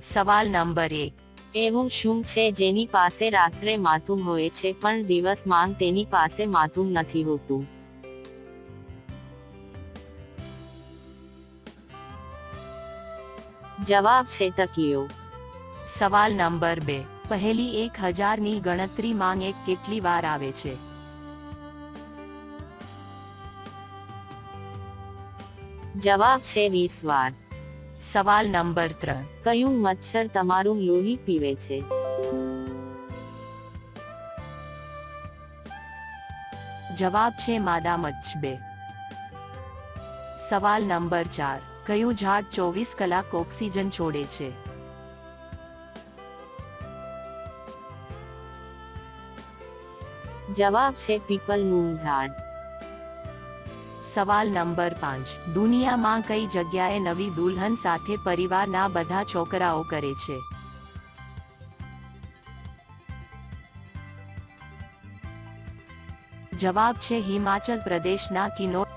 સવાલ નંબર 1. એવું શું છે જેની પાસે રાત્રે માથું હોય છે પણ દિવસમાં તેની પાસે માથું નથી હોતું? જવાબ છે તકિયો. સવાલ નંબર 2. પહેલી 1000 ની ગણતરીમાં એક કેટલી વાર આવે છે? જવાબ છે 20 વાર. સવાલ નંબર 3. કયું મચ્છર તમારું લોહી પીવે છે? જવાબ છે માદા મચ્છર. સવાલ નંબર 4. કયું ઝાડ 24 કલાક ઓક્સિજન છોડે છે? જવાબ છે પીપલનું ઝાડ. સવાલ નંબર 5. દુનિયામાં કઈ જગ્યાએ નવી દુલ્હન સાથે પરિવારના બધા છોકરાઓ કરે છે? જવાબ છે હિમાચલ પ્રદેશના કિન્નૌર